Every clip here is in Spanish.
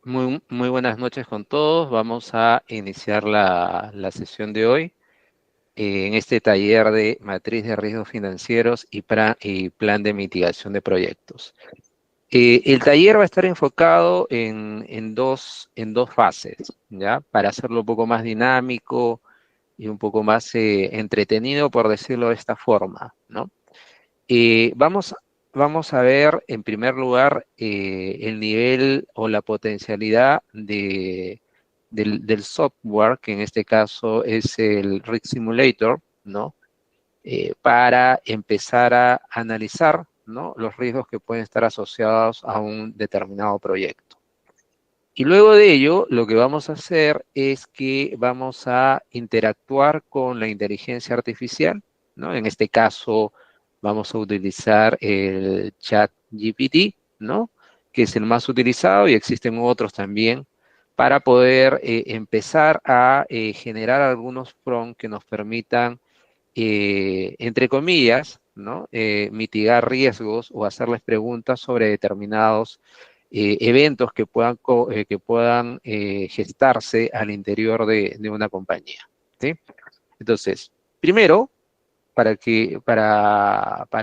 Muy buenas noches con todos. Vamos a iniciar la sesión de hoy en este taller de matriz de riesgos financieros y plan de mitigación de proyectos. El taller va a estar enfocado en dos fases, ¿ya? Para hacerlo un poco más dinámico y un poco más entretenido, por decirlo de esta forma, ¿no? Eh, vamos, vamos a ver, en primer lugar, el nivel o la potencialidad del software, que en este caso es el Rig Simulator, ¿no? Para empezar a analizar, ¿no? Los riesgos que pueden estar asociados a un determinado proyecto. Y luego de ello, lo que vamos a hacer es que vamos a interactuar con la inteligencia artificial, ¿no? En este caso, vamos a utilizar el chat GPT, ¿no? Que es el más utilizado y existen otros también para poder empezar a generar algunos prompts que nos permitan, entre comillas, ¿no? Mitigar riesgos o hacerles preguntas sobre determinados eventos que puedan gestarse al interior de una compañía, ¿sí? Entonces, primero, para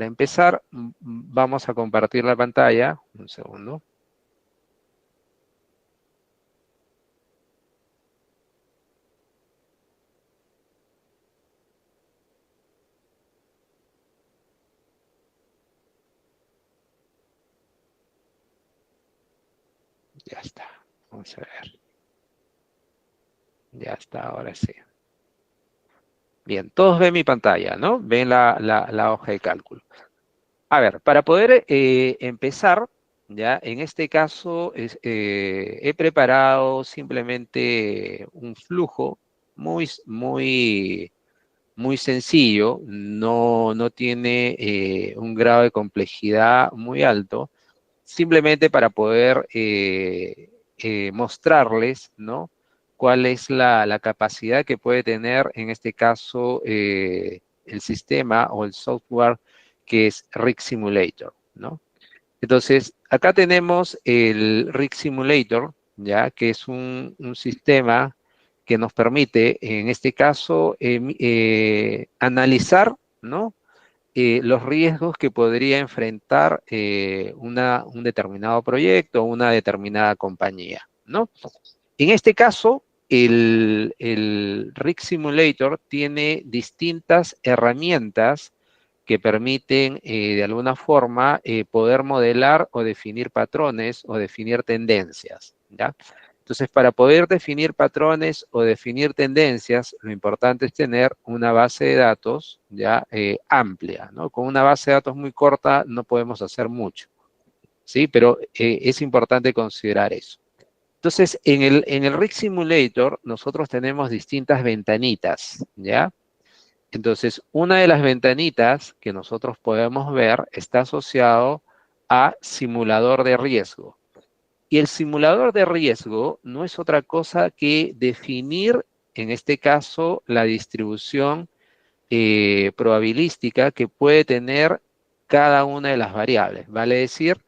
empezar, vamos a compartir la pantalla. Un segundo. Ya está. Vamos a ver. Ya está, ahora sí. Bien, todos ven mi pantalla, ¿no? Ven la hoja de cálculo. A ver, para poder empezar, ya, en este caso he preparado simplemente un flujo muy sencillo, no tiene un grado de complejidad muy alto, simplemente para poder mostrarles, ¿no? Cuál es la capacidad que puede tener, en este caso, el sistema o el software que es Rig Simulator, ¿no? Entonces, acá tenemos el Rig Simulator, ¿ya? Que es un sistema que nos permite, en este caso, analizar, ¿no? Los riesgos que podría enfrentar un determinado proyecto o una determinada compañía, ¿no? En este caso, el Rig Simulator tiene distintas herramientas que permiten, de alguna forma, poder modelar o definir patrones o definir tendencias, ¿ya? Entonces, para poder definir patrones o definir tendencias, lo importante es tener una base de datos ya amplia, ¿no? Con una base de datos muy corta no podemos hacer mucho, ¿sí? Pero es importante considerar eso. Entonces, en el Rig Simulator, nosotros tenemos distintas ventanitas, ¿ya? Entonces, una de las ventanitas que nosotros podemos ver está asociado a simulador de riesgo. Y el simulador de riesgo no es otra cosa que definir, en este caso, la distribución probabilística que puede tener cada una de las variables. Vale decir,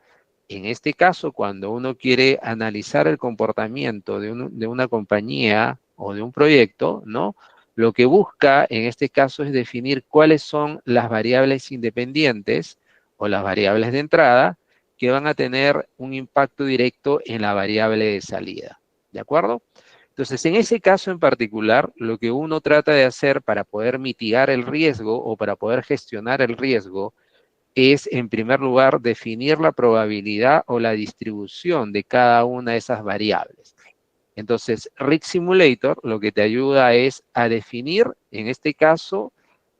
en este caso, cuando uno quiere analizar el comportamiento de una compañía o de un proyecto, ¿no? Lo que busca en este caso es definir cuáles son las variables independientes o las variables de entrada que van a tener un impacto directo en la variable de salida. ¿De acuerdo? Entonces, en ese caso en particular, lo que uno trata de hacer para poder mitigar el riesgo o para poder gestionar el riesgo es, en primer lugar, definir la probabilidad o la distribución de cada una de esas variables. Entonces, Rig Simulator lo que te ayuda es a definir, en este caso,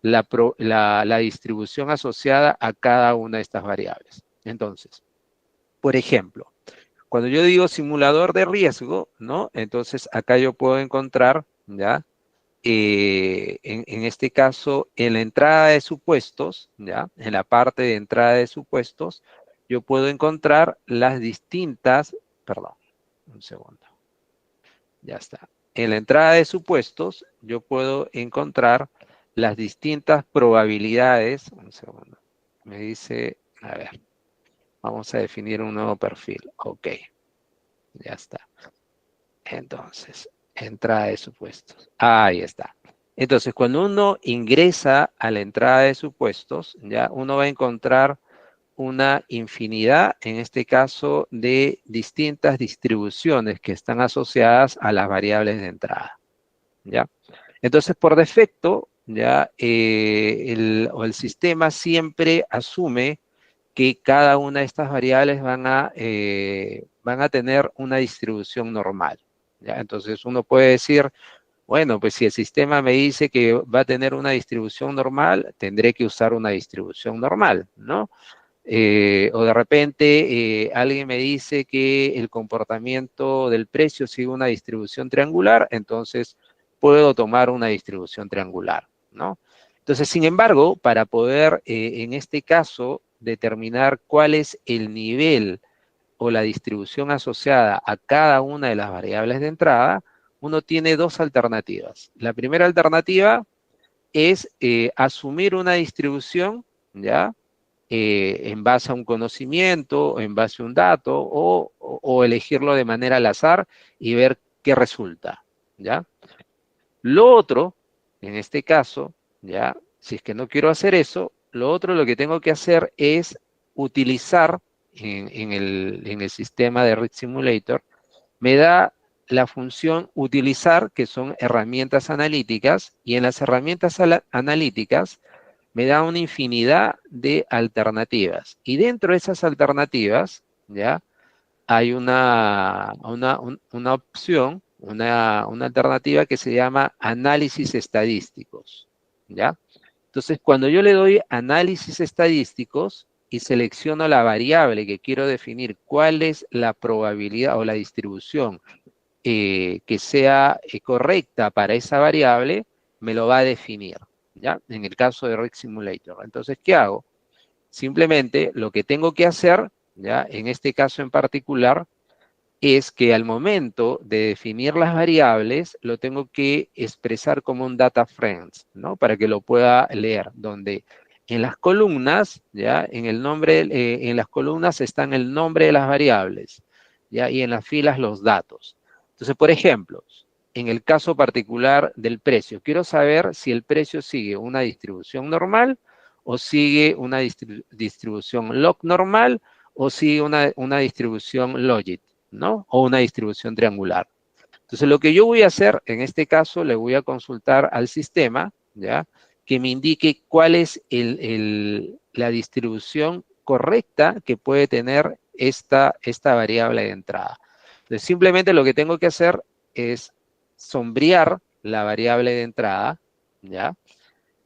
la distribución asociada a cada una de estas variables. Entonces, por ejemplo, cuando yo digo simulador de riesgo, ¿no? Entonces, acá yo puedo encontrar, ¿ya? En este caso, en la entrada de supuestos, ¿ya? En la parte de entrada de supuestos, yo puedo encontrar las distintas, perdón, un segundo, ya está. En la entrada de supuestos, yo puedo encontrar las distintas probabilidades, un segundo, me dice, a ver, vamos a definir un nuevo perfil, ok. Ya está. Entonces, entrada de supuestos. Ahí está. Entonces, cuando uno ingresa a la entrada de supuestos, ya uno va a encontrar una infinidad, en este caso, de distintas distribuciones que están asociadas a las variables de entrada, ¿ya? Entonces, por defecto, ya el sistema siempre asume que cada una de estas variables van a tener una distribución normal, ¿ya? Entonces, uno puede decir, bueno, pues si el sistema me dice que va a tener una distribución normal, tendré que usar una distribución normal, ¿no? O de repente alguien me dice que el comportamiento del precio sigue una distribución triangular, entonces puedo tomar una distribución triangular, ¿no? Entonces, sin embargo, para poder en este caso determinar cuál es el nivel o la distribución asociada a cada una de las variables de entrada, uno tiene dos alternativas. La primera alternativa es asumir una distribución, ¿ya? En base a un conocimiento, en base a un dato, o elegirlo de manera al azar y ver qué resulta, ¿ya? Lo otro, en este caso, ¿ya? Si es que no quiero hacer eso, lo otro lo que tengo que hacer es utilizar en el sistema de Rig Simulator, me da la función utilizar, que son herramientas analíticas, y en las herramientas analíticas me da una infinidad de alternativas. Y dentro de esas alternativas, ¿ya? Hay una opción, una alternativa que se llama análisis estadísticos, ¿ya? Entonces, cuando yo le doy análisis estadísticos y selecciono la variable que quiero definir, cuál es la probabilidad o la distribución que sea correcta para esa variable, me lo va a definir, ¿ya? En el caso de Rig Simulator. Entonces, ¿qué hago? Simplemente lo que tengo que hacer, ¿ya? En este caso en particular, es que al momento de definir las variables, lo tengo que expresar como un data frames, ¿no? Para que lo pueda leer, donde en las columnas, ¿ya? En el nombre, en las columnas están el nombre de las variables, ¿ya? Y en las filas los datos. Entonces, por ejemplo, en el caso particular del precio, quiero saber si el precio sigue una distribución normal o sigue una distribución log normal o sigue una distribución logit, ¿no? O una distribución triangular. Entonces, lo que yo voy a hacer, en este caso, le voy a consultar al sistema, ¿ya? Que me indique cuál es la distribución correcta que puede tener esta variable de entrada. Entonces, simplemente lo que tengo que hacer es sombrear la variable de entrada, ¿ya?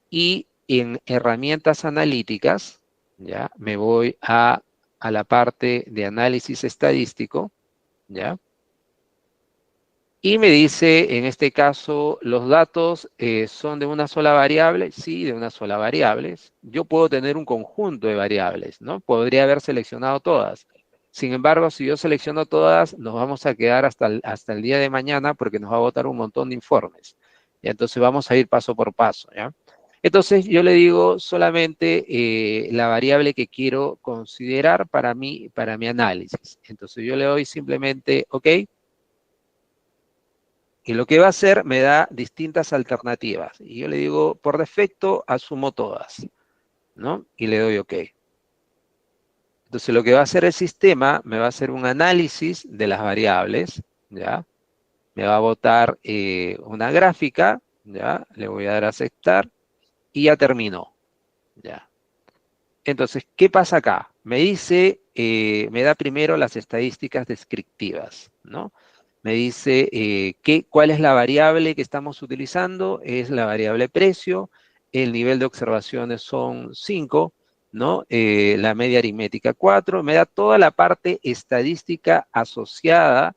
Y en herramientas analíticas, ¿ya? Me voy a la parte de análisis estadístico, ¿ya? Y me dice, en este caso, los datos son de una sola variable. Sí, de una sola variable. Yo puedo tener un conjunto de variables, ¿no? Podría haber seleccionado todas. Sin embargo, si yo selecciono todas, nos vamos a quedar hasta el día de mañana porque nos va a botar un montón de informes. Y entonces vamos a ir paso por paso, ¿ya? Entonces yo le digo solamente la variable que quiero considerar para mi análisis. Entonces yo le doy simplemente OK. Y lo que va a hacer me da distintas alternativas. Y yo le digo, por defecto, asumo todas, ¿no? Y le doy OK. Entonces, lo que va a hacer el sistema, me va a hacer un análisis de las variables, ¿ya? Me va a botar una gráfica, ¿ya? Le voy a dar a aceptar y ya terminó, ¿ya? Entonces, ¿qué pasa acá? Me dice, me da primero las estadísticas descriptivas, ¿no? Me dice cuál es la variable que estamos utilizando, es la variable precio, el nivel de observaciones son 5, ¿no? La media aritmética 4, me da toda la parte estadística asociada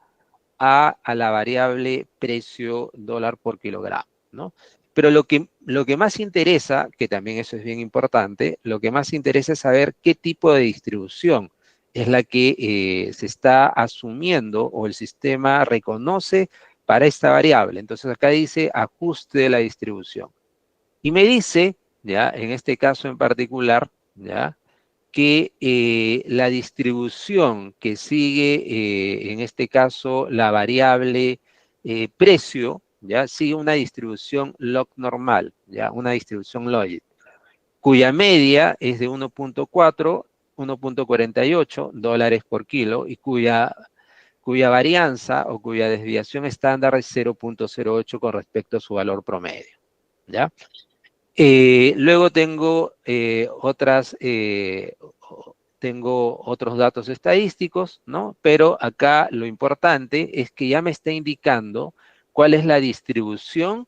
a la variable precio dólar por kilogramo, ¿no? Pero lo que más interesa, que también eso es bien importante, lo que más interesa es saber qué tipo de distribución es la que se está asumiendo o el sistema reconoce para esta variable. Entonces acá dice ajuste de la distribución. Y me dice, ya, en este caso en particular, ya, que la distribución que sigue, en este caso, la variable precio, ¿ya? Sigue una distribución log normal, ¿ya? Una distribución log, cuya media es de 1.4, 1.48 dólares por kilo y cuya varianza o cuya desviación estándar es 0.08 con respecto a su valor promedio, ¿ya? Luego tengo otros datos estadísticos, ¿no? Pero acá lo importante es que ya me está indicando cuál es la distribución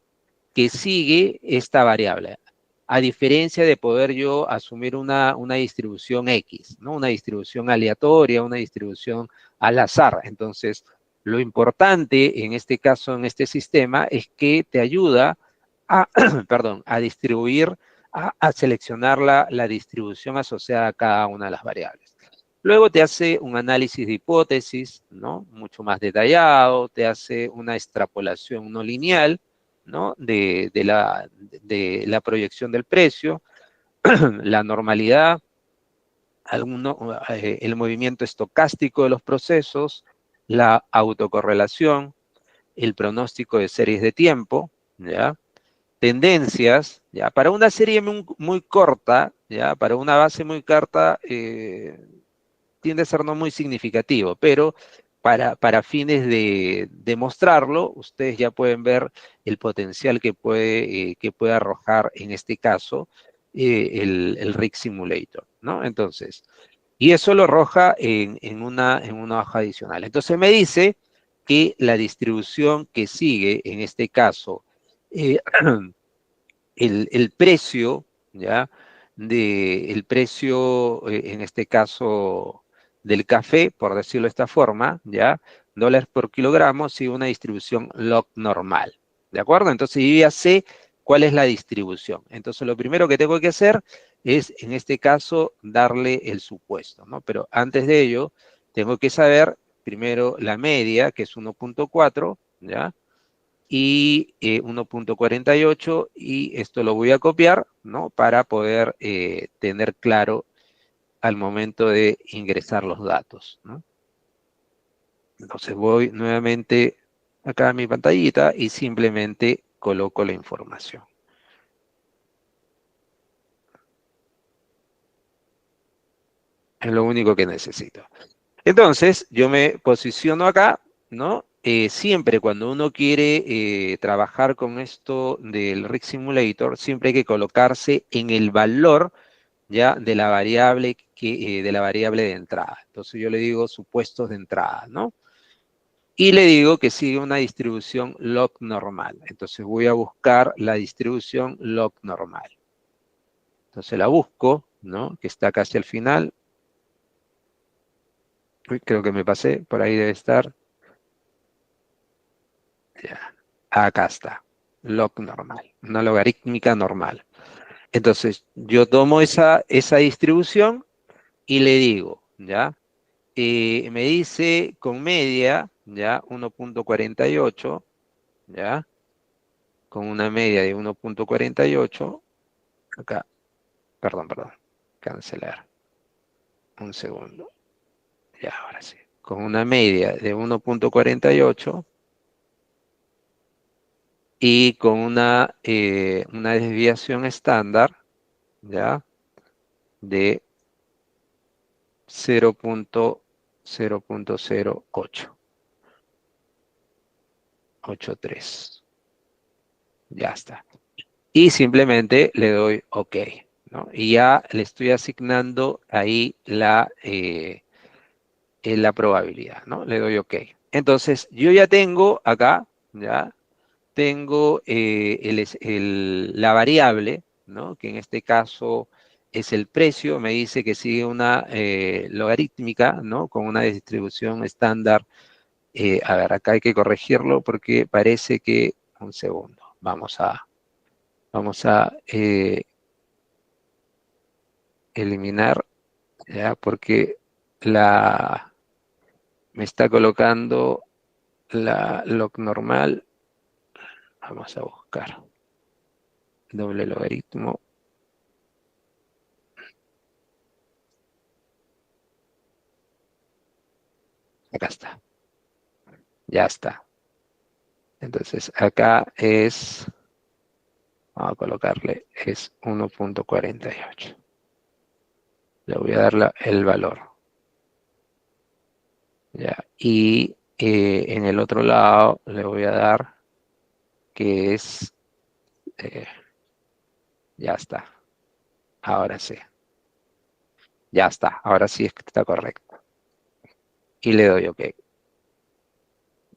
que sigue esta variable. A diferencia de poder yo asumir una distribución X, ¿no? Una distribución aleatoria, una distribución al azar. Entonces, lo importante en este caso, en este sistema, es que te ayuda a, perdón, a distribuir, a seleccionar la distribución asociada a cada una de las variables. Luego te hace un análisis de hipótesis, ¿no? Mucho más detallado, te hace una extrapolación no lineal, ¿no? De la proyección del precio, la normalidad, el movimiento estocástico de los procesos, la autocorrelación, el pronóstico de series de tiempo, ¿ya? Tendencias, ¿ya? Para una serie muy corta, ¿ya? Para una base muy corta, tiende a ser no muy significativo, pero para fines de mostrarlo, ustedes ya pueden ver el potencial que puede arrojar en este caso el Rig Simulator, ¿no? Entonces, y eso lo arroja en una hoja adicional. Entonces me dice que la distribución que sigue, en este caso, eh, el precio, ¿ya? El precio, en este caso, del café, por decirlo de esta forma, ¿ya? Dólares por kilogramo, sigue una distribución log normal, ¿de acuerdo? Entonces yo ya sé cuál es la distribución. Entonces lo primero que tengo que hacer es, en este caso, darle el supuesto, ¿no? Pero antes de ello, tengo que saber primero la media, que es 1.4, ¿ya? Y 1.48, y esto lo voy a copiar, ¿no? Para poder tener claro al momento de ingresar los datos, ¿no? Entonces voy nuevamente acá a mi pantallita y simplemente coloco la información. Es lo único que necesito. Entonces, yo me posiciono acá, ¿no? Siempre cuando uno quiere trabajar con esto del Rig Simulator, siempre hay que colocarse en el valor, ya, de la variable de entrada. Entonces yo le digo supuestos de entrada, ¿no? Y le digo que sigue una distribución log normal. Entonces voy a buscar la distribución log normal. Entonces la busco, ¿no? Que está casi al final. Uy, creo que me pasé, por ahí debe estar. Ya. Acá está, log normal, una logarítmica normal. Entonces yo tomo esa distribución y le digo, ¿ya? Me dice con media, ¿ya? 1.48, ¿ya? Con una media de 1.48, acá, perdón, cancelar, un segundo, ya, ahora sí. Con una media de 1.48 y con una desviación estándar, ¿ya? De 0.00883. Ya está. Y simplemente le doy OK, ¿no? Y ya le estoy asignando ahí la probabilidad, ¿no? Le doy OK. Entonces, yo ya tengo acá, ya tengo la variable, ¿no? Que en este caso es el precio. Me dice que sigue una logarítmica, ¿no? Con una distribución estándar. A ver, acá hay que corregirlo porque parece que... Un segundo. Vamos a eliminar, ¿ya? Porque me está colocando la log normal. Vamos a buscar doble logaritmo. Acá está. Ya está. Entonces, acá es, vamos a colocarle, es 1.48. Le voy a dar el valor. Ya. Y en el otro lado le voy a dar que es, eh, ya está. Ahora sí. Ya está. Ahora sí está correcto. Y le doy OK.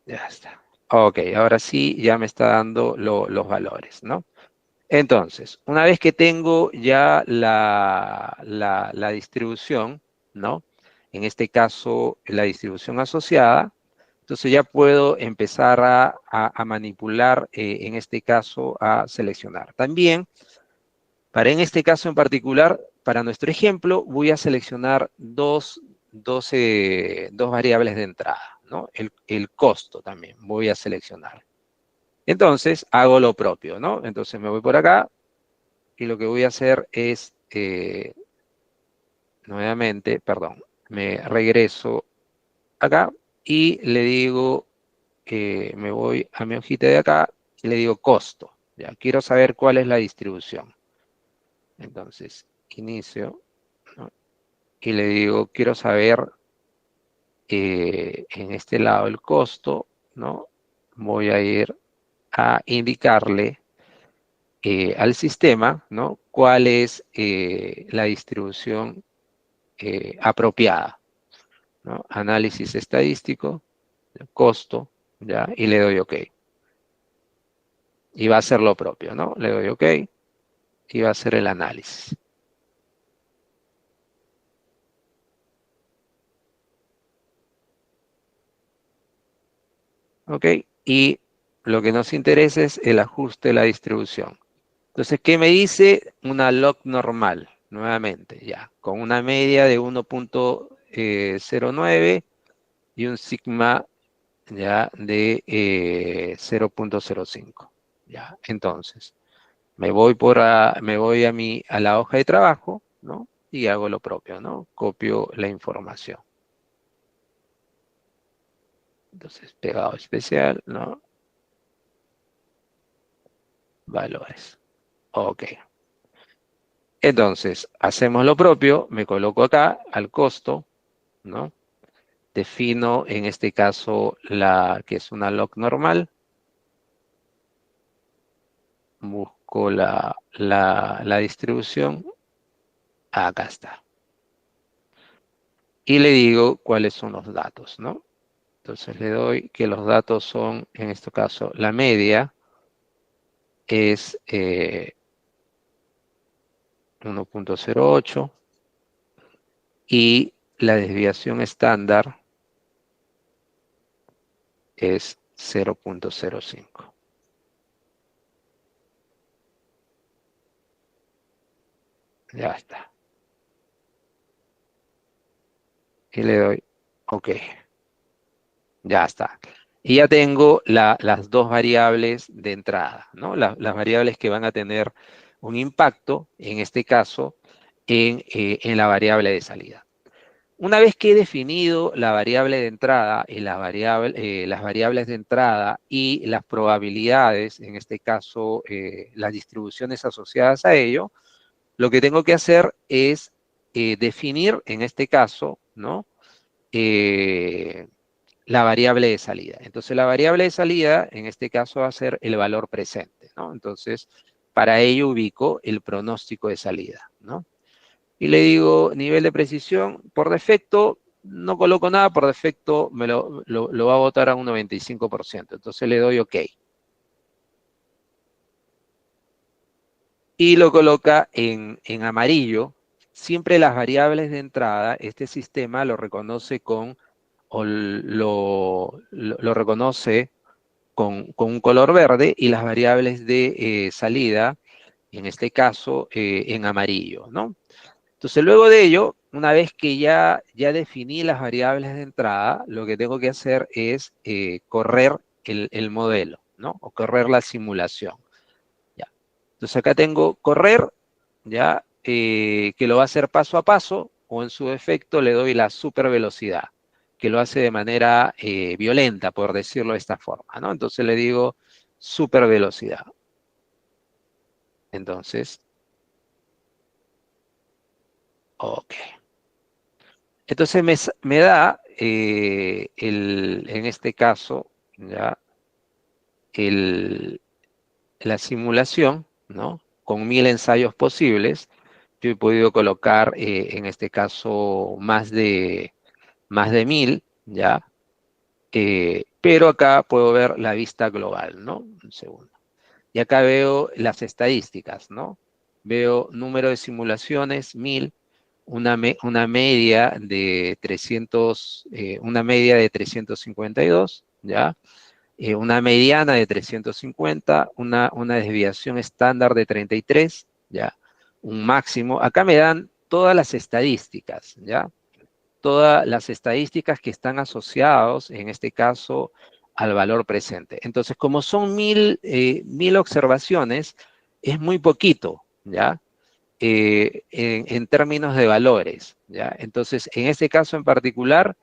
Ya está. OK, ahora sí ya me está dando los valores, ¿no? Entonces, una vez que tengo ya la distribución, ¿no? En este caso, la distribución asociada, entonces ya puedo empezar a manipular, en este caso, a seleccionar. También, en este caso en particular, para nuestro ejemplo, voy a seleccionar dos variables de entrada, ¿no? El costo también voy a seleccionar. Entonces, hago lo propio, ¿no? Entonces me voy por acá y lo que voy a hacer es, nuevamente, perdón, me regreso acá y le digo, me voy a mi hojita de acá y le digo costo. Ya, quiero saber cuál es la distribución. Entonces, inicio, ¿no? Y le digo, quiero saber, en este lado el costo, ¿no? Voy a ir a indicarle, al sistema, ¿no? Cuál es, la distribución, apropiada, ¿no? Análisis estadístico, costo, ¿ya? Y le doy OK. Y va a hacer lo propio, ¿no? Le doy OK y va a hacer el análisis. ¿Ok? Y lo que nos interesa es el ajuste de la distribución. Entonces, ¿qué me dice? Una log normal, nuevamente, ya, con una media de 1.09 y un sigma, ya, de 0.05. Ya, entonces, me voy a la hoja de trabajo, ¿no? Y hago lo propio, ¿no? Copio la información. Entonces, pegado especial, ¿no? Valores. OK. Entonces, hacemos lo propio, me coloco acá al costo, ¿no? Defino en este caso la que es una log normal. Busco la distribución. Acá está. Y le digo cuáles son los datos, ¿no? Entonces le doy que los datos son, en este caso, la media es 1.08 y la desviación estándar es 0.05. Ya está. Y le doy OK. Ya está. Y ya tengo las dos variables de entrada, ¿no? Las variables que van a tener un impacto, en este caso, en la variable de salida. Una vez que he definido la variable de entrada y las variables de entrada y las probabilidades, en este caso, las distribuciones asociadas a ello, lo que tengo que hacer es, definir, en este caso, ¿no? La variable de salida. Entonces, la variable de salida, en este caso, va a ser el valor presente, ¿no? Entonces, para ello ubico el pronóstico de salida, ¿no? Y le digo nivel de precisión, por defecto, no coloco nada, por defecto me lo va a botar a un 95%. Entonces le doy OK. Y lo coloca en amarillo. Siempre las variables de entrada, este sistema lo reconoce o lo reconoce con un color verde y las variables de, salida, en este caso, en amarillo, ¿no? Entonces, luego de ello, una vez que ya definí las variables de entrada, lo que tengo que hacer es, correr el modelo, ¿no? O correr la simulación. Ya. Entonces, acá tengo correr, ya, que lo va a hacer paso a paso, o en su defecto le doy la super velocidad, que lo hace de manera violenta, por decirlo de esta forma, ¿no? Entonces le digo super velocidad. Entonces, ok. Entonces me da, en este caso, ya, el, la simulación, ¿no? Con 1000 ensayos posibles. Yo he podido colocar, en este caso, más de 1000, ¿ya? Pero acá puedo ver la vista global, ¿no? Un segundo. Y acá veo las estadísticas, ¿no? Veo número de simulaciones, 1000, una media de 300, una media de 352, ¿ya? Una mediana de 350, una desviación estándar de 33, ¿ya? Un máximo. Acá me dan todas las estadísticas, ¿ya? Todas las estadísticas que están asociados, en este caso, al valor presente. Entonces, como son 1000 observaciones, es muy poquito, ¿ya? En términos de valores, ¿ya? Entonces, en este caso en particular,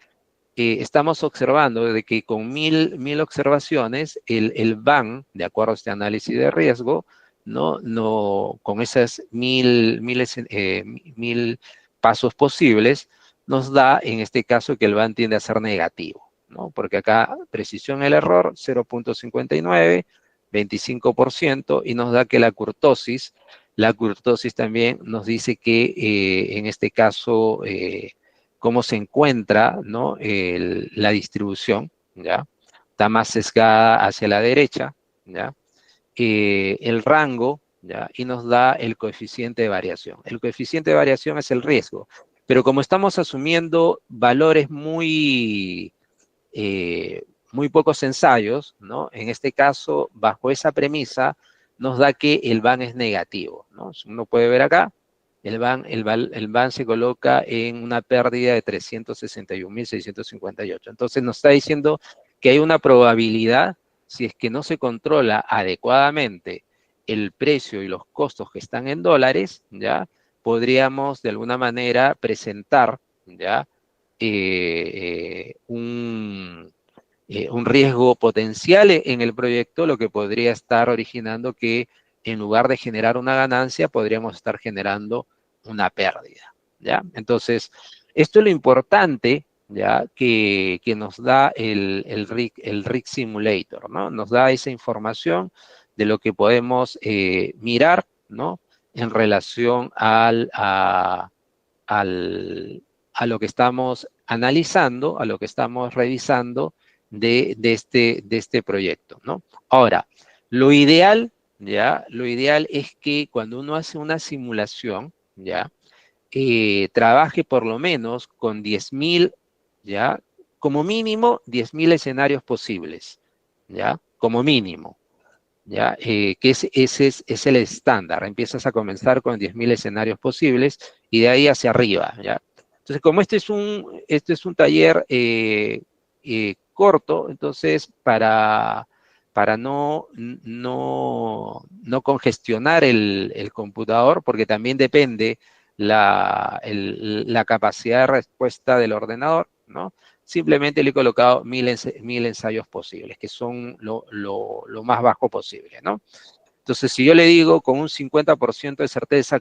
estamos observando de que con 1000 observaciones, el BAN, de acuerdo a este análisis de riesgo, con esas 1000 pasos posibles, nos da en este caso que el BAN tiende a ser negativo, ¿no? Porque acá precisión el error, 0.59, 25%, y nos da que la curtosis también nos dice que en este caso, cómo se encuentra, ¿no? La distribución, ¿ya? Está más sesgada hacia la derecha, ¿ya? El rango, ¿ya? Y nos da el coeficiente de variación. El coeficiente de variación es el riesgo, pero como estamos asumiendo valores muy pocos ensayos, ¿no? En este caso, bajo esa premisa, nos da que el BAN es negativo, ¿no? Uno puede ver acá, el BAN se coloca en una pérdida de 361.658. Entonces nos está diciendo que hay una probabilidad, si es que no se controla adecuadamente el precio y los costos que están en dólares, ¿ya? Podríamos de alguna manera presentar, ¿ya? Un riesgo potencial en el proyecto, lo que podría estar originando que en lugar de generar una ganancia, podríamos estar generando una pérdida, ¿ya? Entonces, esto es lo importante, ¿ya? Que nos da el RIG Simulator, ¿no? Nos da esa información de lo que podemos mirar, ¿no? En relación al, a lo que estamos analizando, a lo que estamos revisando de este proyecto, ¿no? Ahora, lo ideal, ¿ya? Lo ideal es que cuando uno hace una simulación, ¿ya? Trabaje por lo menos con 10.000, ¿ya? Como mínimo 10.000 escenarios posibles, ¿ya? Como mínimo. ¿Ya? Ese es el estándar. Empiezas a comenzar con 10.000 escenarios posibles y de ahí hacia arriba, ¿ya? Entonces, como este es un taller corto, entonces para no congestionar el computador, porque también depende la capacidad de respuesta del ordenador, ¿no? Simplemente le he colocado 1000 ensayos posibles, que son lo más bajo posible, ¿no? Entonces, si yo le digo con un 50% de certeza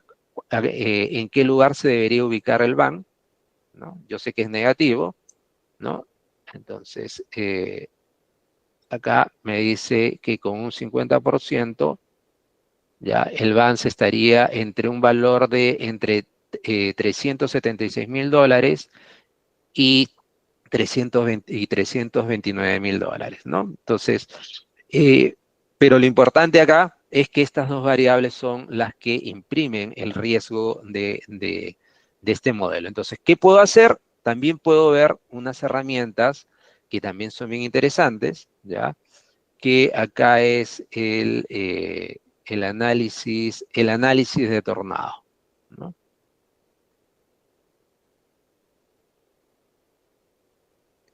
en qué lugar se debería ubicar el BAN, ¿no? Yo sé que es negativo, ¿no? Entonces, acá me dice que con un 50%, ya el BAN se estaría entre un valor de entre $376.000 y 329.000 dólares, ¿no? Entonces, eh, pero lo importante acá es que estas dos variables son las que imprimen el riesgo de este modelo. Entonces, ¿qué puedo hacer? También puedo ver unas herramientas que también son bien interesantes, ¿ya? Que acá es el análisis de tornado, ¿no?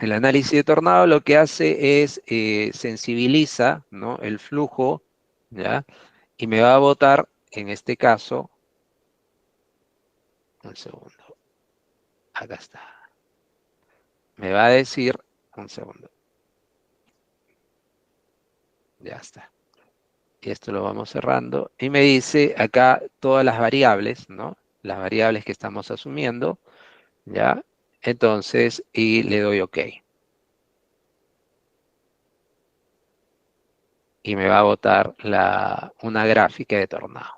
El análisis de tornado lo que hace es sensibiliza, ¿no? El flujo, ¿ya? Y me va a botar, en este caso, un segundo, acá está. me va a decir, un segundo, ya está. Y esto lo vamos cerrando. Y me dice acá todas las variables, ¿no? Las variables que estamos asumiendo, ¿ya? Entonces, y le doy OK. Y me va a botar una gráfica de tornado.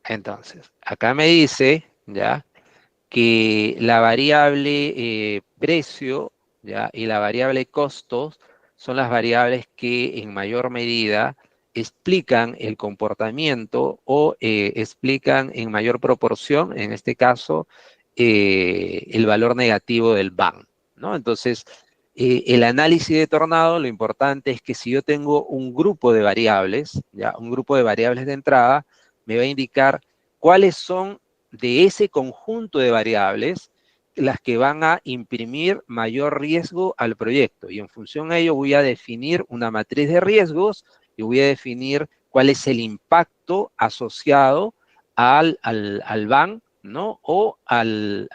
Entonces, acá me dice, ¿ya? Que la variable precio, ¿ya? Y la variable costos son las variables que en mayor medida explican el comportamiento o explican en mayor proporción, en este caso, el valor negativo del BAN, ¿no? Entonces, el análisis de tornado, lo importante es que si yo tengo un grupo de variables, ¿ya? Un grupo de variables de entrada, me va a indicar cuáles son de ese conjunto de variables las que van a imprimir mayor riesgo al proyecto. Y en función a ello voy a definir una matriz de riesgos y voy a definir cuál es el impacto asociado al BAN, ¿no? O al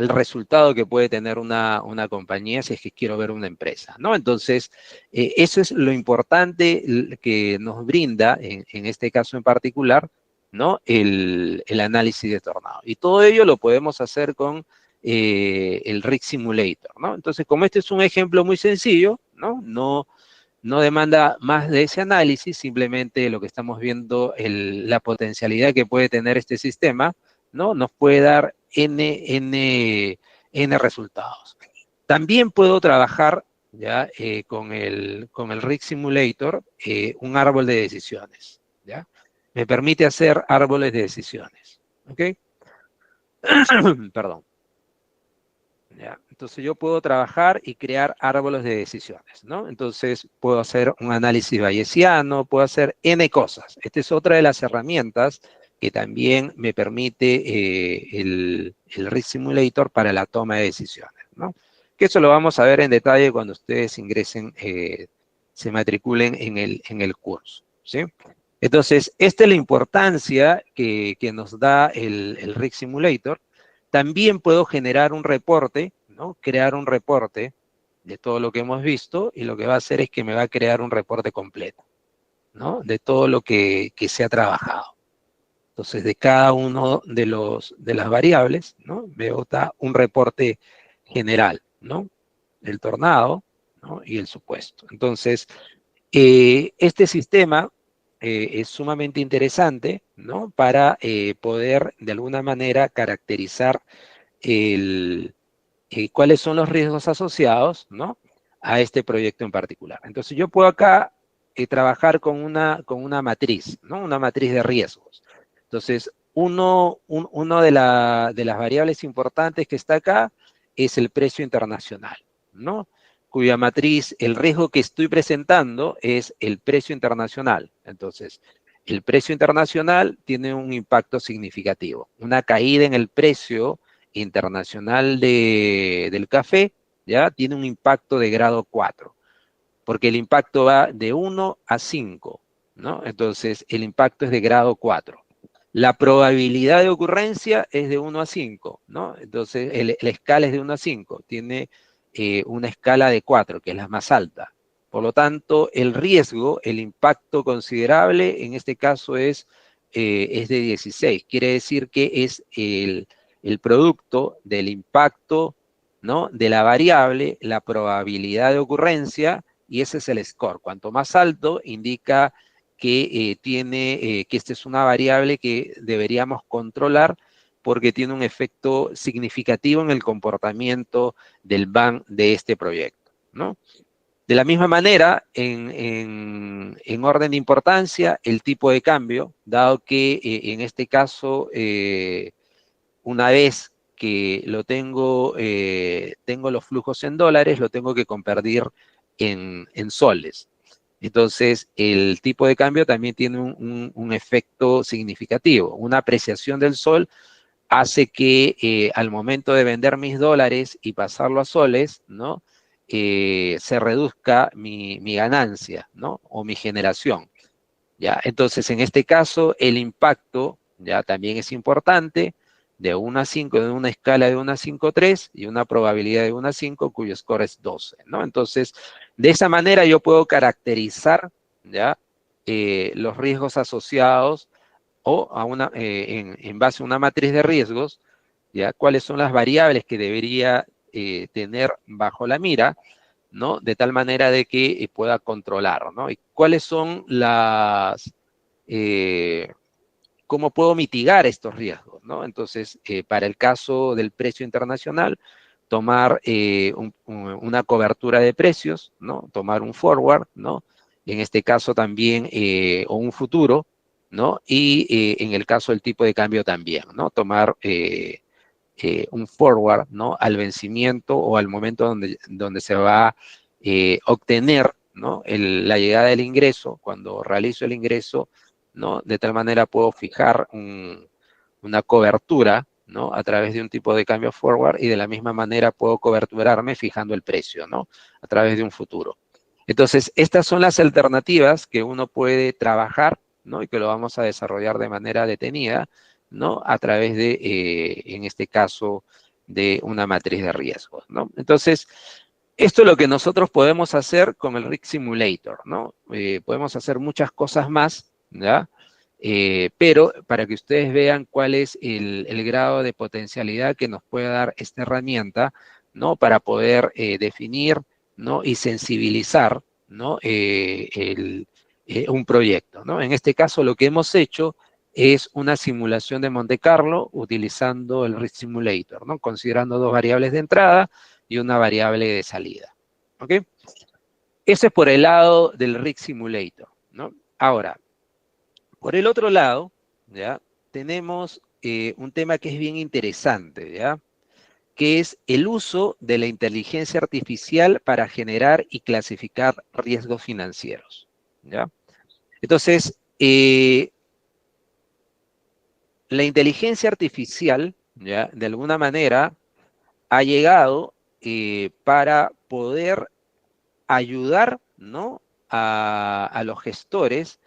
resultado que puede tener una compañía si es que quiero ver una empresa, ¿no? Entonces, eso es lo importante que nos brinda, en este caso en particular, ¿no? El análisis de tornado. Y todo ello lo podemos hacer con el Rig Simulator, ¿no? Entonces, como este es un ejemplo muy sencillo, ¿no? No demanda más de ese análisis, simplemente lo que estamos viendo, la potencialidad que puede tener este sistema, ¿no? Nos puede dar N resultados. También puedo trabajar ya con el Rig Simulator un árbol de decisiones, ¿ya? Me permite hacer árboles de decisiones, ¿ok? Perdón. ¿Ya? Entonces yo puedo trabajar y crear árboles de decisiones, ¿no? Entonces puedo hacer un análisis bayesiano, puedo hacer N cosas. Esta es otra de las herramientas que también me permite el Risk Simulator para la toma de decisiones, ¿no? Que eso lo vamos a ver en detalle cuando ustedes ingresen, se matriculen en el curso, ¿sí? Entonces, esta es la importancia que nos da el Risk Simulator. También puedo generar un reporte, ¿no? Crear un reporte de todo lo que hemos visto y lo que va a hacer es que me va a crear un reporte completo, ¿no? De todo lo que se ha trabajado. Entonces, de cada uno de las variables, ¿no? Me bota un reporte general, ¿no? El tornado, ¿no? Y el supuesto. Entonces, este sistema es sumamente interesante, ¿no? Para poder, de alguna manera, caracterizar cuáles son los riesgos asociados, ¿no? A este proyecto en particular. Entonces yo puedo acá trabajar con una matriz, ¿no? Una matriz de riesgos. Entonces, uno de las variables importantes que está acá es el precio internacional, ¿no? Cuya matriz, el riesgo que estoy presentando es el precio internacional. Entonces, el precio internacional tiene un impacto significativo. Una caída en el precio internacional del café, ¿ya? Tiene un impacto de grado 4, porque el impacto va de 1 a 5, ¿no? Entonces, el impacto es de grado 4. La probabilidad de ocurrencia es de 1 a 5, ¿no? Entonces, la escala es de 1 a 5, tiene una escala de 4, que es la más alta. Por lo tanto, el riesgo, el impacto considerable, en este caso es de 16. Quiere decir que es el producto del impacto, ¿no? De la variable, la probabilidad de ocurrencia, y ese es el score. Cuanto más alto, indica que esta es una variable que deberíamos controlar porque tiene un efecto significativo en el comportamiento del BAN de este proyecto, ¿no? De la misma manera, en orden de importancia, el tipo de cambio, dado que en este caso, una vez que tengo los flujos en dólares, lo tengo que convertir en soles. Entonces, el tipo de cambio también tiene un efecto significativo. Una apreciación del sol hace que al momento de vender mis dólares y pasarlo a soles, ¿no? Se reduzca mi ganancia, ¿no? O mi generación. ¿ya? Entonces, en este caso, el impacto ya también es importante, de 1 a 5, de una escala de 1 a 5, 3, y una probabilidad de 1 a 5, cuyo score es 12, ¿no? Entonces, de esa manera yo puedo caracterizar, ¿ya? Los riesgos asociados o en base a una matriz de riesgos, ¿ya? Cuáles son las variables que debería tener bajo la mira, ¿no? De tal manera de que pueda controlar, ¿no? Y cuáles son eh, cómo puedo mitigar estos riesgos, ¿no? Entonces, para el caso del precio internacional, tomar una cobertura de precios, ¿no? Tomar un forward, ¿no? En este caso también, o un futuro, ¿no? Y en el caso del tipo de cambio también, ¿no? Tomar un forward, ¿no? Al vencimiento o al momento donde se va a obtener, ¿no? La llegada del ingreso, cuando realizo el ingreso, ¿no? De tal manera puedo fijar una cobertura, ¿no? A través de un tipo de cambio forward, y de la misma manera puedo coberturarme fijando el precio, ¿no? A través de un futuro. Entonces, estas son las alternativas que uno puede trabajar, ¿no? Y que lo vamos a desarrollar de manera detenida, ¿no? A través de, en este caso, de una matriz de riesgos, ¿no? Entonces, esto es lo que nosotros podemos hacer con el Risk Simulator, ¿no? Podemos hacer muchas cosas más, ¿ya? Pero para que ustedes vean cuál es el grado de potencialidad que nos puede dar esta herramienta, ¿no? Para poder definir, ¿no? Y sensibilizar, ¿no? Un proyecto, ¿no? En este caso, lo que hemos hecho es una simulación de Monte Carlo utilizando el Risk Simulator, ¿no? Considerando dos variables de entrada y una variable de salida, ¿ok? Eso es por el lado del Risk Simulator, ¿no? Ahora, por el otro lado, ¿ya? Tenemos un tema que es bien interesante, ¿ya? Que es el uso de la inteligencia artificial para generar y clasificar riesgos financieros, ¿ya? Entonces, la inteligencia artificial, ¿ya? De alguna manera, ha llegado para poder ayudar, ¿no? A los gestores,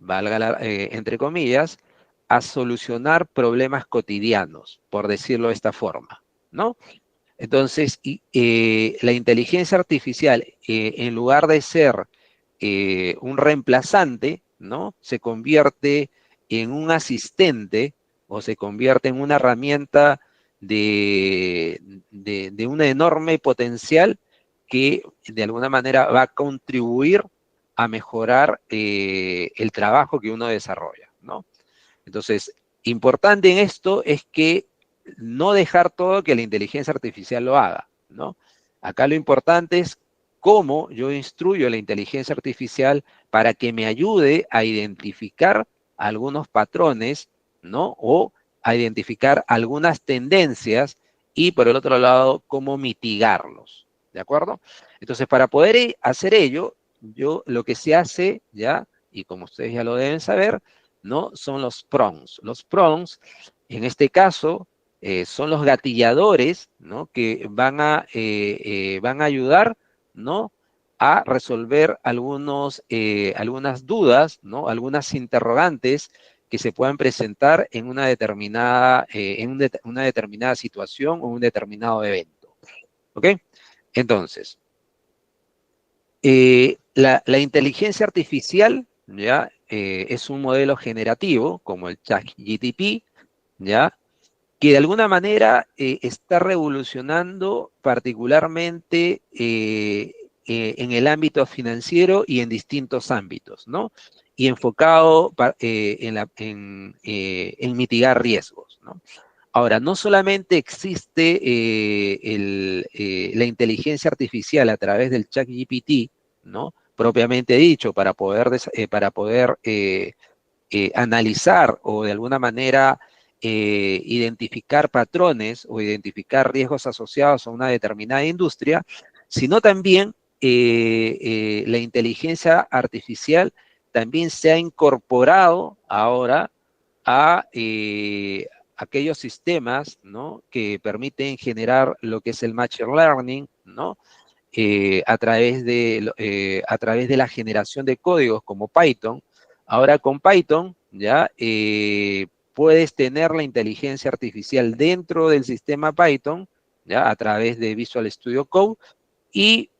entre comillas, a solucionar problemas cotidianos, por decirlo de esta forma, ¿no? Entonces, la inteligencia artificial, en lugar de ser un reemplazante, ¿no? Se convierte en un asistente o se convierte en una herramienta de un enorme potencial que de alguna manera va a contribuir a mejorar el trabajo que uno desarrolla, ¿no? Entonces, importante en esto es que no dejar todo que la inteligencia artificial lo haga, ¿no? Acá lo importante es cómo yo instruyo a la inteligencia artificial para que me ayude a identificar algunos patrones, ¿no? O a identificar algunas tendencias y, por el otro lado, cómo mitigarlos, ¿de acuerdo? Entonces, para poder hacer ello, lo que se hace, ¿ya? Y como ustedes ya lo deben saber, ¿no? Son los prompts. Los prompts, en este caso, son los gatilladores, ¿no? Que van a ayudar, ¿no? A resolver algunas dudas, ¿no? Algunas interrogantes que se puedan presentar en una determinada, una determinada situación o un determinado evento. ¿Ok? Entonces, la inteligencia artificial, ¿ya? Es un modelo generativo, como el ChatGPT, ¿ya? Que de alguna manera está revolucionando particularmente en el ámbito financiero y en distintos ámbitos, ¿no? Y enfocado en mitigar riesgos, ¿no? Ahora, no solamente existe la inteligencia artificial a través del ChatGPT, ¿no? Propiamente dicho, para poder analizar o de alguna manera identificar patrones o identificar riesgos asociados a una determinada industria, sino también la inteligencia artificial también se ha incorporado ahora a aquellos sistemas, ¿no? Que permiten generar lo que es el machine learning, ¿no? A través de la generación de códigos como Python, Ahora con Python, ¿ya? Puedes tener la inteligencia artificial dentro del sistema Python, ¿ya? A través de Visual Studio Code, y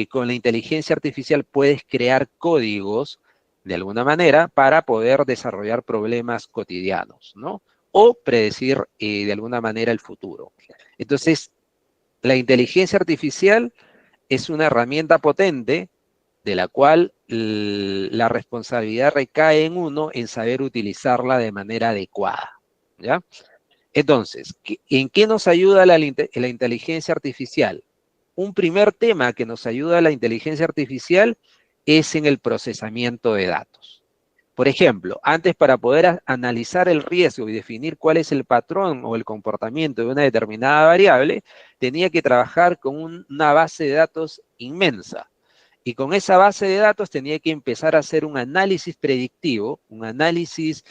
con la inteligencia artificial puedes crear códigos de alguna manera para poder desarrollar problemas cotidianos, ¿no? O predecir de alguna manera el futuro. Entonces, la inteligencia artificial es una herramienta potente de la cual la responsabilidad recae en uno en saber utilizarla de manera adecuada, ¿ya? Entonces, ¿en qué nos ayuda la inteligencia artificial? Un primer tema que nos ayuda a la inteligencia artificial es en el procesamiento de datos. Por ejemplo, antes para poder analizar el riesgo y definir cuál es el patrón o el comportamiento de una determinada variable, tenía que trabajar con una base de datos inmensa. Y con esa base de datos tenía que empezar a hacer un análisis predictivo, un análisis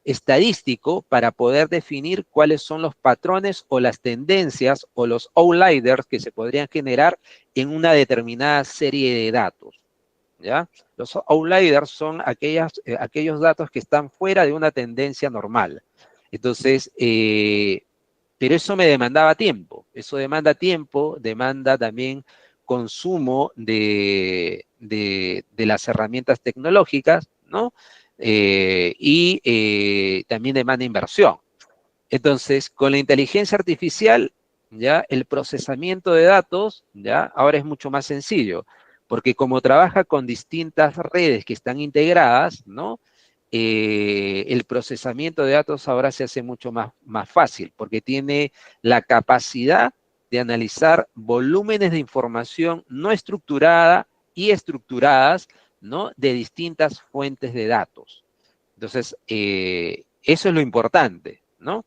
estadístico para poder definir cuáles son los patrones o las tendencias o los outliers que se podrían generar en una determinada serie de datos, ¿ya? Los outliers son aquellos datos que están fuera de una tendencia normal. Entonces, pero eso me demandaba tiempo. Eso demanda tiempo, demanda también consumo de las herramientas tecnológicas, ¿no? También demanda inversión. Entonces, con la inteligencia artificial, ya el procesamiento de datos, ya ahora es mucho más sencillo, porque como trabaja con distintas redes que están integradas, ¿no? El procesamiento de datos ahora se hace mucho más fácil, porque tiene la capacidad de analizar volúmenes de información no estructurada y estructuradas, ¿no? De distintas fuentes de datos. Entonces, eso es lo importante, ¿no?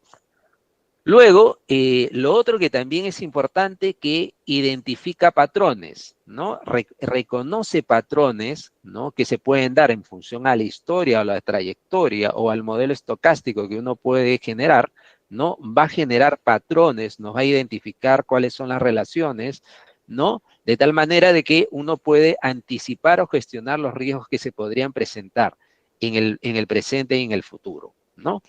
Luego, lo otro que también es importante, que identifica patrones, ¿no? Reconoce patrones, ¿no? Que se pueden dar en función a la historia o la trayectoria o al modelo estocástico que uno puede generar, ¿no? Va a generar patrones, nos va a identificar cuáles son las relaciones, ¿no? De tal manera de que uno puede anticipar o gestionar los riesgos que se podrían presentar en el presente y en el futuro, ¿no?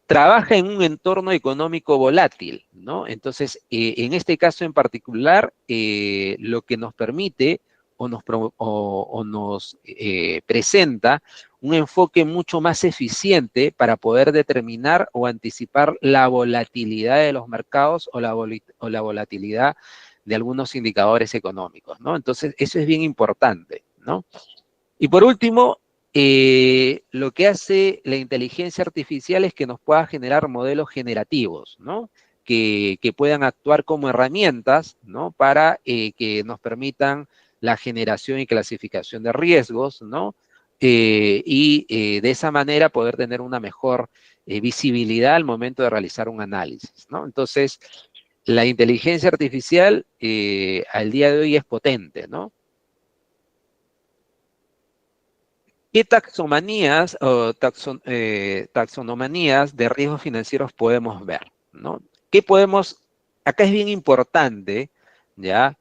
Trabaja en un entorno económico volátil, ¿no? Entonces, en este caso en particular, lo que nos permite o nos presenta un enfoque mucho más eficiente para poder determinar o anticipar la volatilidad de los mercados o la volatilidad de algunos indicadores económicos, ¿no? Entonces, eso es bien importante, ¿no? Y por último, lo que hace la inteligencia artificial es que nos pueda generar modelos generativos, ¿no? Que puedan actuar como herramientas, ¿no? Para que nos permitan la generación y clasificación de riesgos, ¿no? De esa manera poder tener una mejor visibilidad al momento de realizar un análisis, ¿no? Entonces, la inteligencia artificial al día de hoy es potente, ¿no? ¿Qué taxonomías o taxonomías de riesgos financieros podemos ver, ¿no? ¿Qué podemos? Acá es bien importante, ¿ya?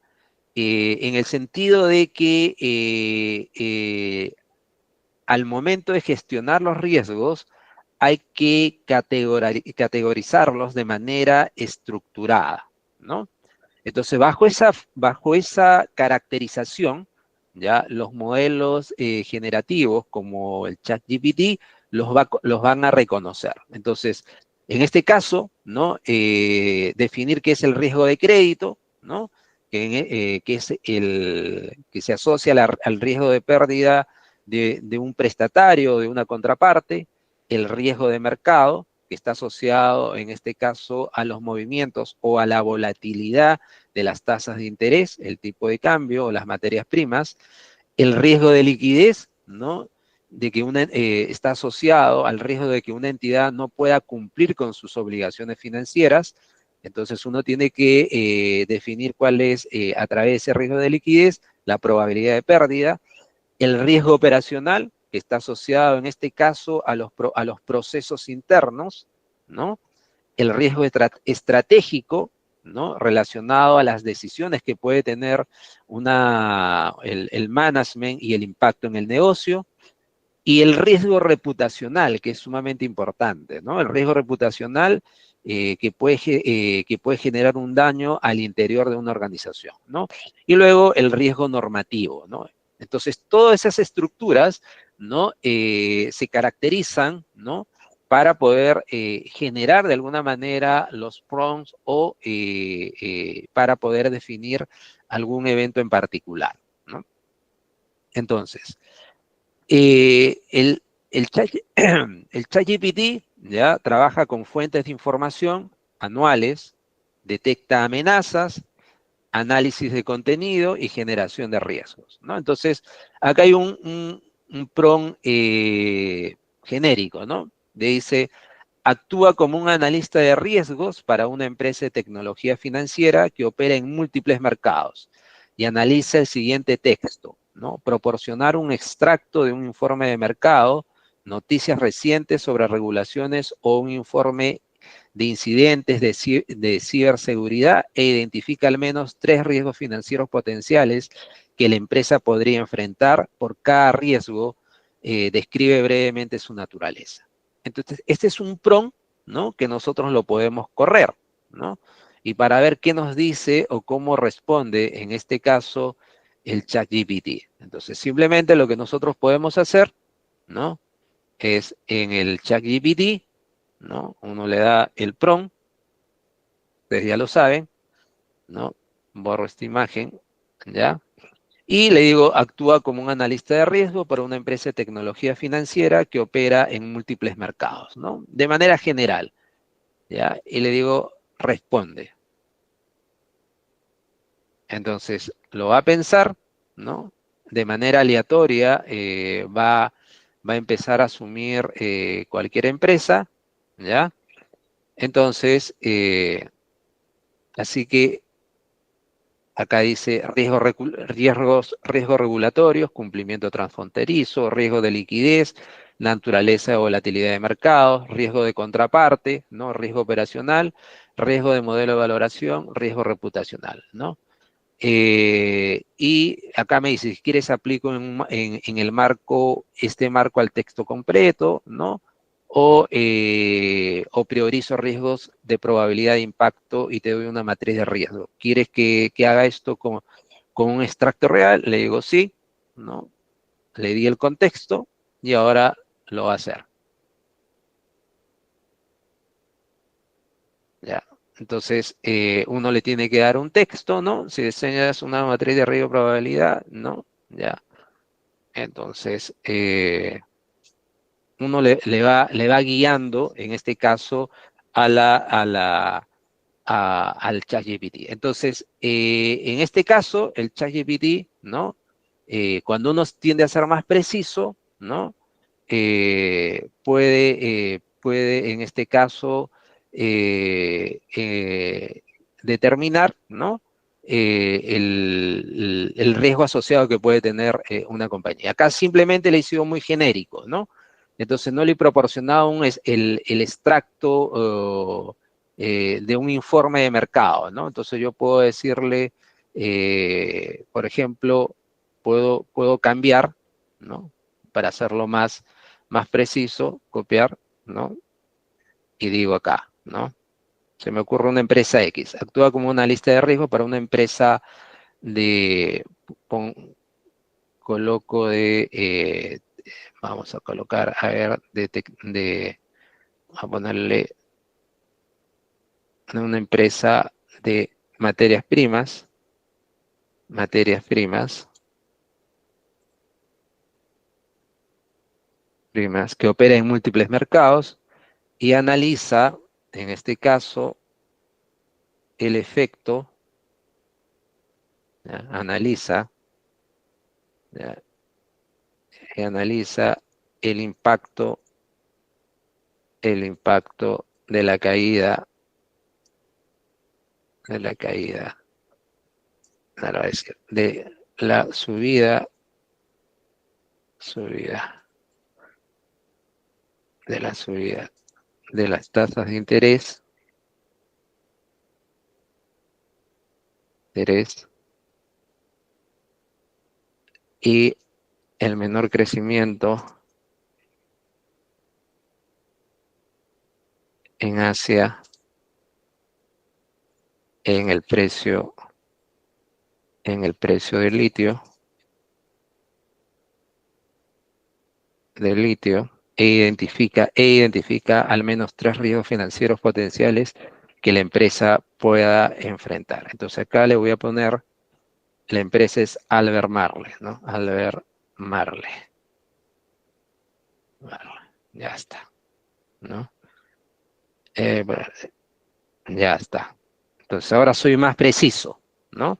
En el sentido de que al momento de gestionar los riesgos hay que categorizarlos de manera estructurada, ¿no? Entonces, bajo esa caracterización, ya los modelos generativos como el ChatGPT los van a reconocer. Entonces, en este caso, ¿no? Definir qué es el riesgo de crédito, ¿no? Que es que se asocia al riesgo de pérdida de un prestatario, de una contraparte, el riesgo de mercado, que está asociado en este caso a los movimientos o a la volatilidad de las tasas de interés, el tipo de cambio o las materias primas, el riesgo de liquidez, ¿no? De que está asociado al riesgo de que una entidad no pueda cumplir con sus obligaciones financieras. Entonces uno tiene que definir cuál es, a través de ese riesgo de liquidez, la probabilidad de pérdida, el riesgo operacional, que está asociado en este caso a los procesos internos, ¿no? El riesgo estratégico, ¿no? Relacionado a las decisiones que puede tener el management y el impacto en el negocio, y el riesgo reputacional, que es sumamente importante, ¿no? El riesgo reputacional que puede generar un daño al interior de una organización, ¿no? Y luego el riesgo normativo, ¿no? Entonces, todas esas estructuras, ¿no? Se caracterizan, ¿no? Para poder generar de alguna manera los prompts o para poder definir algún evento en particular, ¿no? Entonces, el chat, el ChatGPT ya trabaja con fuentes de información anuales, detecta amenazas, análisis de contenido y generación de riesgos, ¿no? Entonces, acá hay un prompt genérico, ¿no? Dice, actúa como un analista de riesgos para una empresa de tecnología financiera que opera en múltiples mercados y analiza el siguiente texto, ¿no? Proporcionar un extracto de un informe de mercado, noticias recientes sobre regulaciones o un informe de incidentes de ciberseguridad e identifica al menos 3 riesgos financieros potenciales que la empresa podría enfrentar. Por cada riesgo, describe brevemente su naturaleza. Entonces, este es un prompt, ¿no? Que nosotros lo podemos correr, ¿no? Y para ver qué nos dice o cómo responde, en este caso, el ChatGPT. Entonces, simplemente lo que nosotros podemos hacer, ¿no? Es en el ChatGPT, ¿no? Uno le da el prompt, ustedes ya lo saben, ¿no? Borro esta imagen, ¿ya? Y le digo, actúa como un analista de riesgo para una empresa de tecnología financiera que opera en múltiples mercados, ¿no? De manera general, ¿ya? Y le digo, responde. Entonces, lo va a pensar, ¿no? De manera aleatoria va a empezar a asumir cualquier empresa, ¿ya? Entonces, así que acá dice riesgos regulatorios, cumplimiento transfronterizo, riesgo de liquidez, naturaleza o volatilidad de mercados, riesgo de contraparte, ¿no? Riesgo operacional, riesgo de modelo de valoración, riesgo reputacional, ¿no? Y acá me dice, si quieres aplico en el marco, este marco al texto completo, ¿no? O priorizo riesgos de probabilidad de impacto y te doy una matriz de riesgo. ¿Quieres que haga esto con un extracto real? Le digo sí, ¿no? Le di el contexto y ahora lo va a hacer. ¿Ya? Entonces, uno le tiene que dar un texto, ¿no? Si diseñas una matriz de riesgo de probabilidad, ¿no? Ya. Entonces, uno le va guiando, en este caso, al ChatGPT. Entonces, en este caso, el ChatGPT, ¿no? Cuando uno tiende a ser más preciso, ¿no? Puede, en este caso, determinar, ¿no? El riesgo asociado que puede tener una compañía. Acá simplemente le he sido muy genérico, ¿no? Entonces no le he proporcionado el extracto de un informe de mercado, ¿no? Entonces yo puedo decirle, por ejemplo, puedo cambiar, ¿no? Para hacerlo más preciso, copiar, ¿no? Y digo acá, ¿no? Se me ocurre una empresa X, actúa como una lista de riesgo para una empresa de, pon- coloco vamos a colocar, a ver, a ponerle una empresa de materias primas que opera en múltiples mercados y analiza, en este caso, el efecto, ¿ya? ¿Ya? Y analiza el impacto de la caída, no lo voy a decir, de la subida, de la subida de las tasas de interés interés y el menor crecimiento en Asia en el precio, del litio e identifica al menos 3 riesgos financieros potenciales que la empresa pueda enfrentar. Entonces acá le voy a poner, la empresa es Albert Marle, ¿no? Albert Marle. Ya está, ¿no? Bueno, ya está. Entonces ahora soy más preciso, ¿no?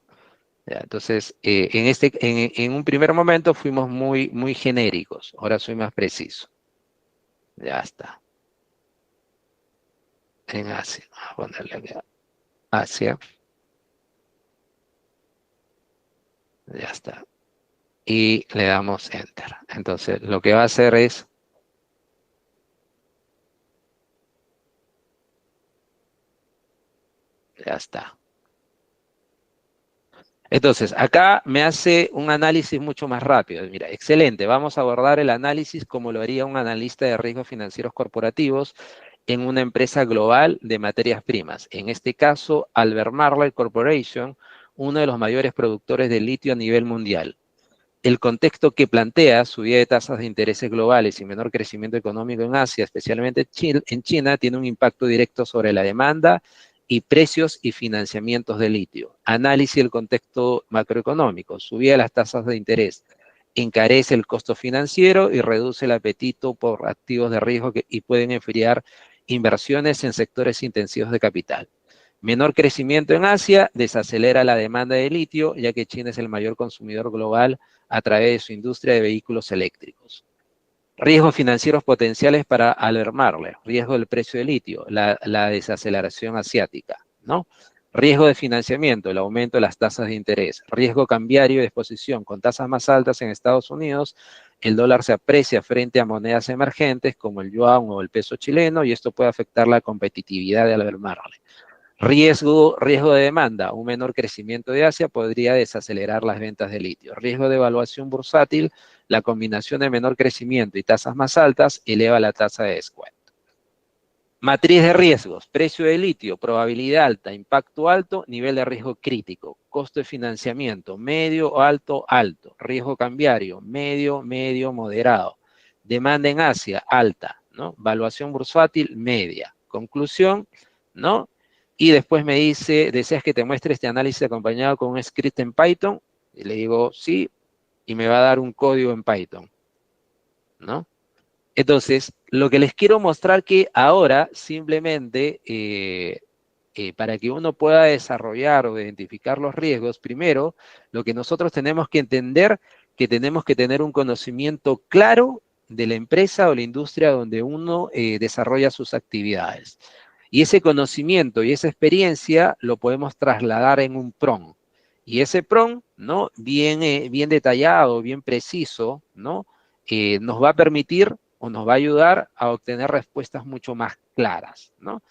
Ya, entonces, en un primer momento fuimos muy genéricos. Ahora soy más preciso. Ya está. En Asia. Vamos a ponerle aquí Asia. Ya está. Y le damos Enter. Entonces, lo que va a hacer es, ya está. Entonces, acá me hace un análisis mucho más rápido. Mira, excelente. Vamos a abordar el análisis como lo haría un analista de riesgos financieros corporativos en una empresa global de materias primas. En este caso, Albemarle Corporation, uno de los mayores productores de litio a nivel mundial. El contexto que plantea, subida de tasas de intereses globales y menor crecimiento económico en Asia, especialmente en China, tiene un impacto directo sobre la demanda y precios y financiamientos de litio. Análisis del contexto macroeconómico, subida de las tasas de interés, encarece el costo financiero y reduce el apetito por activos de riesgo y pueden enfriar inversiones en sectores intensivos de capital. Menor crecimiento en Asia desacelera la demanda de litio, ya que China es el mayor consumidor global a través de su industria de vehículos eléctricos. Riesgos financieros potenciales para alarmarle. Riesgo del precio del litio, la desaceleración asiática, ¿no? Riesgo de financiamiento, el aumento de las tasas de interés. Riesgo cambiario de exposición, con tasas más altas en Estados Unidos, el dólar se aprecia frente a monedas emergentes como el yuan o el peso chileno y esto puede afectar la competitividad de Albemarle. Riesgo de demanda, un menor crecimiento de Asia podría desacelerar las ventas de litio. Riesgo de evaluación bursátil, la combinación de menor crecimiento y tasas más altas eleva la tasa de descuento. Matriz de riesgos, precio de litio, probabilidad alta, impacto alto, nivel de riesgo crítico, costo de financiamiento, medio, alto, alto, riesgo cambiario, medio, medio, moderado, demanda en Asia, alta, ¿no? Valuación bursátil, media. Conclusión, ¿no? Y después me dice, ¿deseas que te muestre este análisis acompañado con un script en Python? Y le digo, sí, y me va a dar un código en Python, ¿no? Entonces, lo que les quiero mostrar que ahora simplemente para que uno pueda desarrollar o identificar los riesgos, primero, lo que nosotros tenemos que entender, que tenemos que tener un conocimiento claro de la empresa o la industria donde uno desarrolla sus actividades. Y ese conocimiento y esa experiencia lo podemos trasladar en un PROM. Y ese PROM, ¿no? Bien detallado, bien preciso, ¿no? Nos va a permitir o nos va a ayudar a obtener respuestas mucho más claras, ¿no?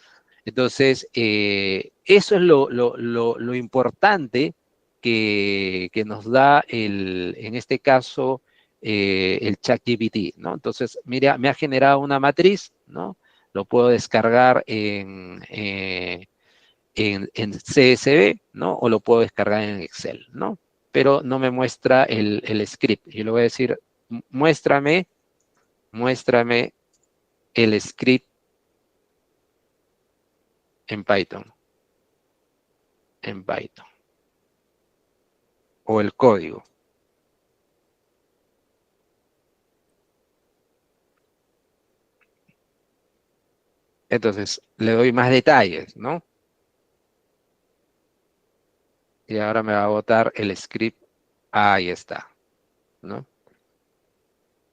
Entonces, eso es lo importante que nos da en este caso, el ChatGPT, ¿no? Entonces, mira, me ha generado una matriz, ¿no? Lo puedo descargar en CSV, ¿no? O lo puedo descargar en Excel, ¿no? Pero no me muestra el script. Yo le voy a decir, muéstrame el script en Python, o el código. Entonces, le doy más detalles, ¿no? Y ahora me va a botar el script. Ahí está, ¿no?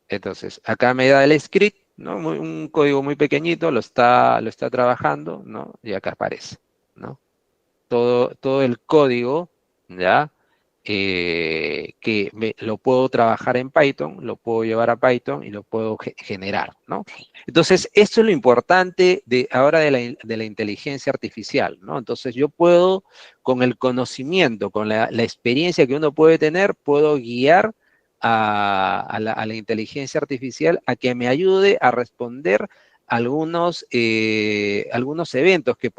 Entonces, acá me da el script, ¿no? Un código muy pequeñito, lo está trabajando, ¿no? Y acá aparece, ¿no? Todo el código, ¿ya? lo puedo trabajar en Python, lo puedo llevar a Python y lo puedo generar, ¿no? Entonces, esto es lo importante ahora de la inteligencia artificial, ¿no? Entonces, yo puedo, con el conocimiento, con la experiencia que uno puede tener, puedo guiar a la inteligencia artificial a que me ayude a responder algunos eventos que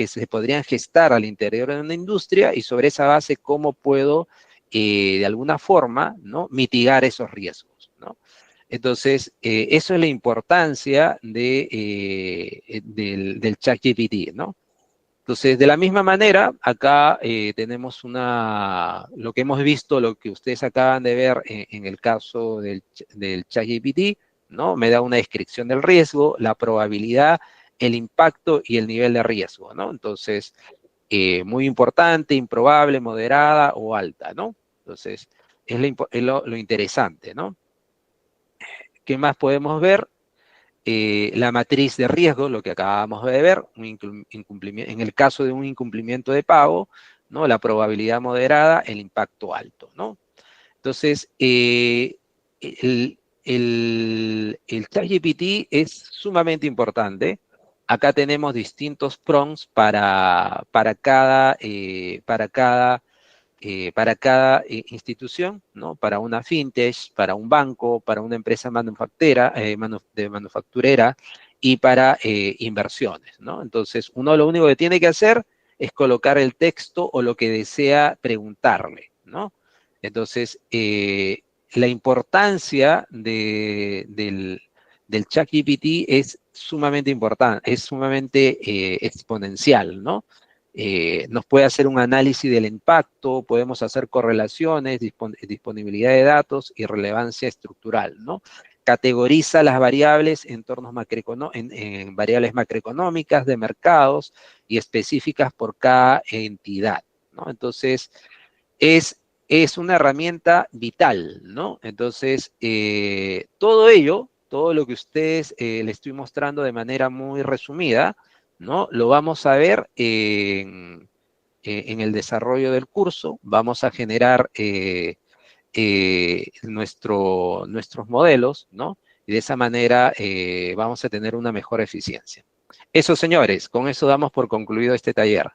se podrían gestar al interior de una industria, y sobre esa base cómo puedo de alguna forma, ¿no?, mitigar esos riesgos, ¿no? Entonces, eso es la importancia del ChatGPT, ¿no? Entonces, de la misma manera, acá tenemos lo que hemos visto, lo que ustedes acaban de ver en el caso del ChatGPT, ¿no? Me da una descripción del riesgo, la probabilidad, el impacto y el nivel de riesgo, ¿no? Entonces, muy importante, improbable, moderada o alta, ¿no? Entonces, es lo interesante, ¿no? ¿Qué más podemos ver? La matriz de riesgo, lo que acabamos de ver, en el caso de un incumplimiento de pago, ¿no?, la probabilidad moderada, el impacto alto, ¿no? Entonces, el, el ChatGPT es sumamente importante. Acá tenemos distintos prompts institución, ¿no? Para una fintech, para un banco, para una empresa manufacturera y para inversiones, ¿no? Entonces, uno lo único que tiene que hacer es colocar el texto o lo que desea preguntarle, ¿no? Entonces, la importancia del ChatGPT es sumamente importante, es sumamente exponencial, ¿no? Nos puede hacer un análisis del impacto, podemos hacer correlaciones, disponibilidad de datos y relevancia estructural, ¿no? Categoriza las variables en variables macroeconómicas de mercados y específicas por cada entidad, ¿no? Entonces, es una herramienta vital, ¿no? Entonces, todo lo que ustedes les estoy mostrando de manera muy resumida, ¿no?, lo vamos a ver en el desarrollo del curso. Vamos a generar nuestros modelos, ¿no? Y de esa manera vamos a tener una mejor eficiencia. Eso, señores, con eso damos por concluido este taller.